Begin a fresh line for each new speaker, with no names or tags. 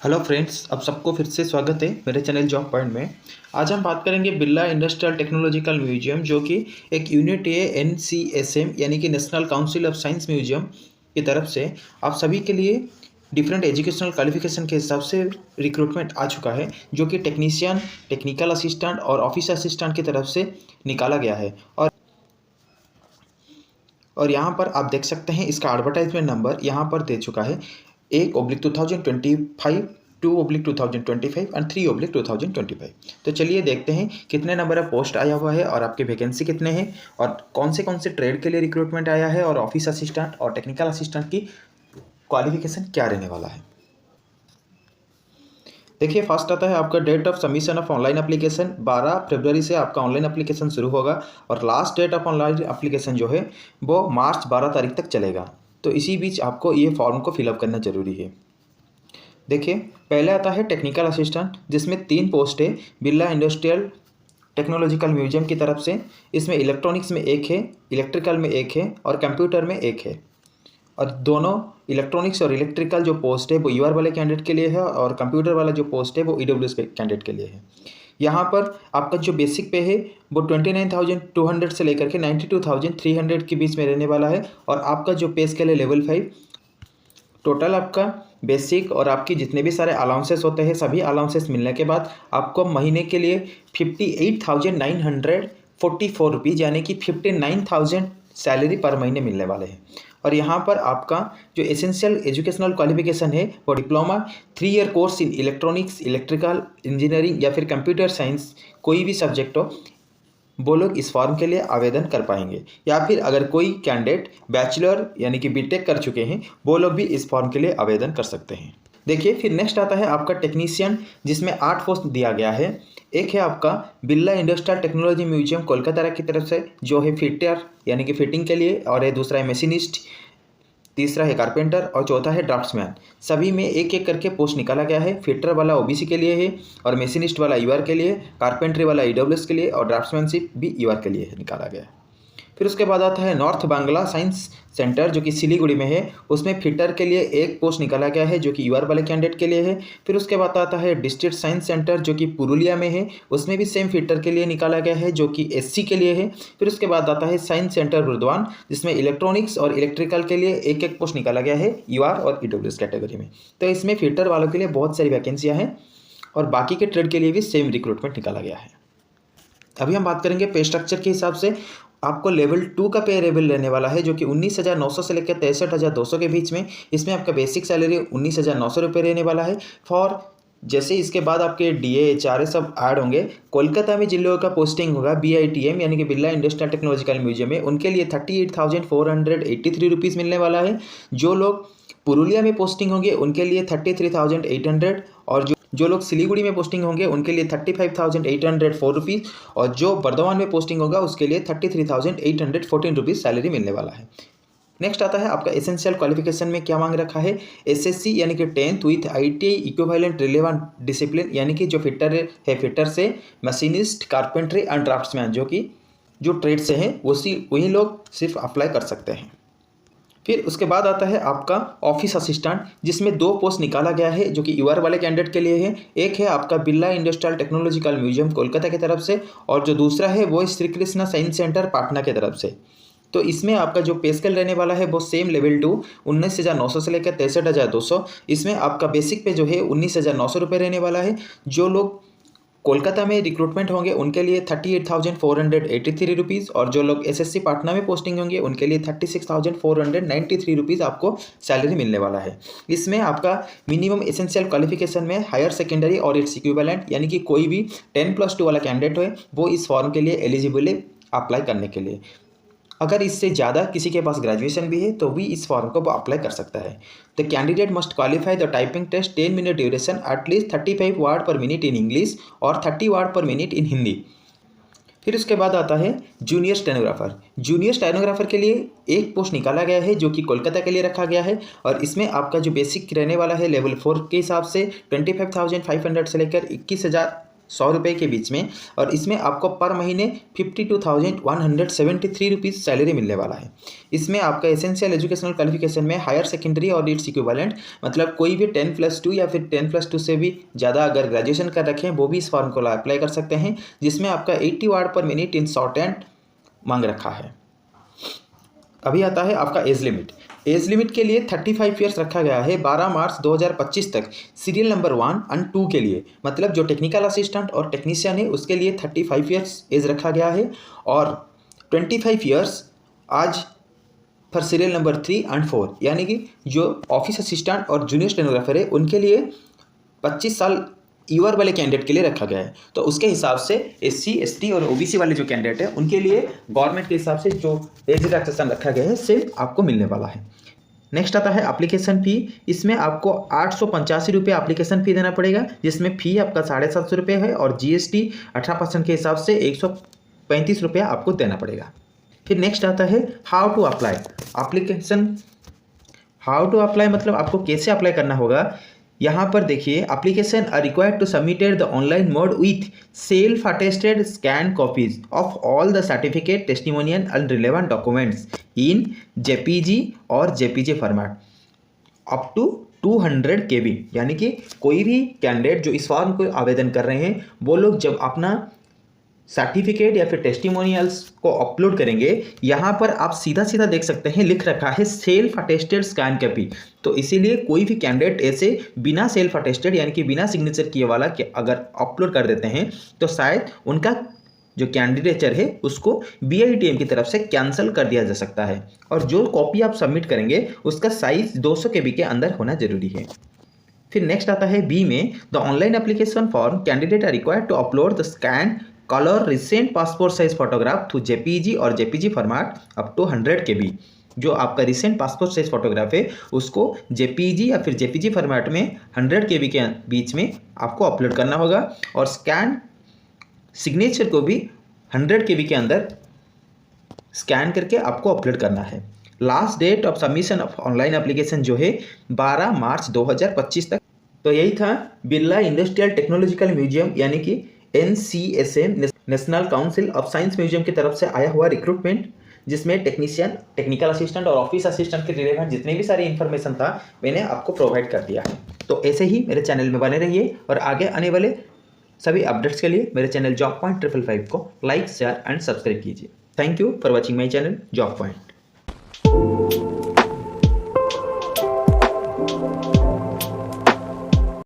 Hello friends, आप सबको फिर से स्वागत है मेरे चैनल जॉब पॉइंट में। आज हम बात करेंगे बिरला इंडस्ट्रियल टेक्नोलॉजिकल म्यूजियम, जो कि एक यूनिट है NCSM यानी कि national council of science museum की तरफ से आप सभी के लिए डिफरेंट एजुकेशनल क्वालिफिकेशन के हिसाब से रिक्रूटमेंट आ चुका है, जो कि टेक्नीशियन, टेक्निकल असिस्टेंट और ऑफिस असिस्टेंट की तरफ से निकाला गया है। और यहाँ पर आप देख सकते हैं इसका एडवर्टाइजमेंट नंबर यहाँ पर दे चुका है 1/2025, 2/2025 एंड 3/2025। तो चलिए देखते हैं कितने नंबर ऑफ पोस्ट आया हुआ है और आपके वैकेंसी कितने हैं और कौन से ट्रेड के लिए रिक्रूटमेंट आया है और ऑफिस असिस्टेंट और टेक्निकल असिस्टेंट की क्वालिफिकेशन क्या रहने वाला है। देखिए, फर्स्ट आता है आपका date of submission of online application. 12 फरवरी से आपका ऑनलाइन एप्लीकेशन शुरू होगा और last date of online application जो है वो मार्च 12 तारीख तक चलेगा। तो इसी बीच आपको ये फॉर्म को फिलअप करना जरूरी है। देखिए, पहले आता है टेक्निकल असिस्टेंट, जिसमें 3 पोस्ट है बिरला इंडस्ट्रियल टेक्नोलॉजिकल म्यूजियम की तरफ से। इसमें इलेक्ट्रॉनिक्स में 1 है, इलेक्ट्रिकल में 1 है और कंप्यूटर में 1 है। और दोनों इलेक्ट्रॉनिक्स और इलेक्ट्रिकल जो पोस्ट है वो यूआर वाले कैंडिडेट के लिए है और कंप्यूटर वाला जो पोस्ट है वो ईडब्ल्यूएस के कैंडिडेट के लिए है। यहाँ पर आपका जो बेसिक पे है वो 29,200 से लेकर के 92,300 के बीच में रहने वाला है। और आपका जो पे स्केल है लेवल 5। टोटल आपका बेसिक और आपकी जितने भी सारे अलाउंसेस होते हैं सभी अलाउंसेस मिलने के बाद आपको महीने के लिए 58,944 रुपीज़ यानी कि 59,000 सैलरी पर महीने मिलने वाले हैं। और यहाँ पर आपका जो एसेंशियल एजुकेशनल क्वालिफिकेशन है वो diploma 3 year course in electronics, electrical engineering या फिर कंप्यूटर साइंस, कोई भी सब्जेक्ट हो, वो लोग इस फॉर्म के लिए आवेदन कर पाएंगे। या फिर अगर कोई कैंडिडेट बैचलर यानी कि बीटेक कर चुके हैं वो लोग भी इस फॉर्म के लिए आवेदन कर सकते हैं। देखिए, फिर नेक्स्ट आता है आपका टेक्नीशियन, जिसमें 8 पोस्ट दिया गया है। एक है आपका Birla industrial technology museum Kolkata की तरफ से, जो है फिटर यानी कि फिटिंग के लिए, और दूसरा है मशीनिस्ट, तीसरा है कारपेंटर और चौथा है ड्राफ्ट्समैन। सभी में एक एक करके पोस्ट निकाला गया है। फिटर वाला ओबीसी के लिए है और मशीनिस्ट वाला यूआर के लिए, कारपेंटरी वाला ईडब्ल्यूएस के लिए और ड्राफ्ट्समैनशिप भी यूआर के लिए निकाला गया है। फिर उसके बाद आता है नॉर्थ बांग्ला साइंस सेंटर, जो कि सिलीगुड़ी में है। उसमें फिटर के लिए एक पोस्ट निकाला गया है जो कि यूआर वाले कैंडिडेट के लिए है। फिर उसके बाद आता है डिस्ट्रिक्ट साइंस सेंटर, जो कि पुरुलिया में है। उसमें भी सेम फिटर के लिए निकाला गया है जो कि एससी के लिए है। फिर उसके बाद आता है साइंस सेंटर बुर्दवान, जिसमें इलेक्ट्रॉनिक्स और इलेक्ट्रिकल के लिए एक एक पोस्ट निकाला गया है यूआर और ईडब्ल्यूएस कैटेगरी में। तो इसमें फिटर वालों के लिए बहुत सारी वैकेंसियाँ हैं और बाकी के ट्रेड के लिए भी सेम रिक्रूटमेंट निकाला गया है। अभी हम बात करेंगे पे स्ट्रक्चर के हिसाब से। आपको लेवल 2 का पे लेवल रहने वाला है, जो कि 19,900 से लेकर 63,200 के बीच में। इसमें आपका बेसिक सैलरी 19,900 रुपये रहने वाला है। फॉर जैसे इसके बाद आपके डीए HRA सब ऐड होंगे। कोलकाता में जिन लोगों का पोस्टिंग होगा BITM यानी कि बिरला इंडस्ट्रियल टेक्नोलॉजिकल म्यूजियम में, उनके लिए 38,483 रुपीज़ मिलने वाला है। जो लोग पुरुलिया में पोस्टिंग होंगे उनके लिए 33,800 और जो लोग सिलीगुड़ी में पोस्टिंग होंगे उनके लिए 35,804 रुपीज़ और जो बर्दवान में पोस्टिंग होगा उसके लिए 33,814 रुपीज़ सैलरी मिलने वाला है। नेक्स्ट आता है आपका एसेंशियल क्वालिफिकेशन में क्या मांग रखा है। SSC यानी कि 10th with ITI equivalent relevant discipline, यानी कि जो फिटर है फिटर से मशीनिस्ट, कारपेंट्री एंड ड्राफ्ट्समैन, जो ट्रेड से हैं वही लोग सिर्फ अप्लाई कर सकते हैं। फिर उसके बाद आता है आपका ऑफिस असिस्टेंट, जिसमें 2 पोस्ट निकाला गया है जो कि यूआर वाले कैंडिडेट के लिए है। एक है आपका Birla industrial technological museum Kolkata की तरफ से और जो दूसरा है वो श्री कृष्णा साइंस सेंटर पाटना की तरफ से। तो इसमें आपका जो पे स्केल रहने वाला है वो सेम लेवल 2 19,900 से लेकर 63,200। इसमें आपका बेसिक पे जो है 19,900 रुपये रहने वाला है। जो लोग कोलकाता में रिक्रूटमेंट होंगे उनके लिए 38,483 रुपीज़ और जो लोग SSC पाटना में पोस्टिंग होंगे उनके लिए 36,493 रुपीज़ आपको सैलरी मिलने वाला है। इसमें आपका मिनिमम एसेंशियल क्वालिफिकेशन में हायर सेकेंडरी और इट्स इक्विवेलेंट, यानी कि कोई भी 10+2 वाला कैंडिडेट है वो इस फॉर्म के लिए एलिजिबल है अप्लाई करने के लिए। अगर इससे ज़्यादा किसी के पास ग्रेजुएशन भी है तो भी इस फॉर्म को वो अप्लाई कर सकता है। The candidate must qualify the typing test 10 minute duration at least 35 word per minute in English और 30 वर्ड पर मिनट इन हिंदी। फिर उसके बाद आता है जूनियर स्टेनोग्राफर। जूनियर स्टेनोग्राफर के लिए एक पोस्ट निकाला गया है जो कि कोलकाता के लिए रखा गया है और इसमें आपका जो बेसिक रहने वाला है लेवल 4 के हिसाब से 25,500 से लेकर 100 रुपये के बीच में, और इसमें आपको पर महीने 52,173 रुपीज़ सैलरी मिलने वाला है। इसमें आपका एसेंशियल एजुकेशनल क्वालिफिकेशन में हायर सेकेंडरी और इट्स इक्विवेलेंट, मतलब कोई भी 10+2 या फिर 10+2 से भी ज़्यादा अगर ग्रेजुएशन कर रखे हैं वो भी इस फॉर्म को अप्लाई कर सकते हैं, जिसमें आपका 80 word per minute in short hand मांग रखा है। अभी आता है आपका एज लिमिट। एज लिमिट के लिए 35 ईयर्स रखा गया है 12 मार्च 2025 तक सीरियल नंबर 1 और 2 के लिए, मतलब जो टेक्निकल असिस्टेंट और टेक्नीशियन है उसके लिए 35 ईयर्स एज रखा गया है, और 25 ईयर्स आज फॉर सीरियल नंबर 3 और 4, यानी कि जो ऑफिस असिस्टेंट और जूनियर स्टेनोग्राफर है उनके लिए 25 साल ईवर वाले कैंडिडेट के लिए रखा गया है। तो उसके हिसाब से SC ST और OBC वाले जो कैंडिडेट है उनके लिए गवर्नमेंट के हिसाब से जो एज रिलैक्सेशन रखा गया है सेम आपको मिलने वाला है। नेक्स्ट आता है एप्लीकेशन फ़ी। इसमें आपको 885 रुपये एप्लीकेशन फ़ी देना पड़ेगा, जिसमें फ़ी आपका 750 रुपये है और GST 18% के हिसाब से 135 रुपये आपको देना पड़ेगा। फिर नेक्स्ट आता है how to apply application. How to apply मतलब आपको कैसे अप्लाई करना होगा। यहाँ पर देखिए, application are required to submitted the online mode with self attested scan copies of all the certificate testimonial and relevant documents in JPG और JPG format up to 200 KB। यानी कि कोई भी कैंडिडेट जो इस फॉर्म को आवेदन कर रहे हैं वो लोग जब अपना सर्टिफिकेट या फिर टेस्टिमोनियल्स को अपलोड करेंगे, यहाँ पर आप सीधा सीधा देख सकते हैं लिख रखा है सेल्फ अटेस्टेड स्कैन कॉपी। तो इसीलिए कोई भी कैंडिडेट ऐसे बिना सेल्फ अटेस्टेड यानी कि बिना सिग्नेचर किए वाला अगर अपलोड कर देते हैं तो शायद उनका जो कैंडिडेचर है उसको BITM की तरफ से कैंसिल कर दिया जा सकता है। और जो कॉपी आप सबमिट करेंगे उसका साइज 200 KB के अंदर होना जरूरी है। फिर नेक्स्ट आता है B में, the online application form candidate are required to upload the scan colour recent passport size photograph through JPG और JPG format up to 100 KB। जो आपका रिसेंट पासपोर्ट साइज फोटोग्राफ है उसको JPG या फिर JPG फॉर्मेट में 100 KB के बीच में आपको अपलोड करना होगा, और स्कैन सिग्नेचर को भी 100 KB के अंदर स्कैन करके आपको अपलोड करना है। Last date of submission of online application जो है 12 मार्च 2025 तक। तो यही था बिरला इंडस्ट्रियल टेक्नोलॉजिकल म्यूजियम यानी कि NCSM national council of science museum की तरफ से आया हुआ रिक्रूटमेंट, जिसमें टेक्नीशियन, टेक्निकल असिस्टेंट और ऑफिस असिस्टेंट के रिलेवेंट जितने भी सारे इन्फॉर्मेशन था मैंने आपको प्रोवाइड कर दिया है। तो ऐसे ही मेरे चैनल में बने रहिए और आगे आने वाले सभी अपडेट्स के लिए मेरे चैनल जॉब पॉइंट 555 को लाइक, शेयर एंड सब्सक्राइब कीजिए। Thank you for watching my channel job point.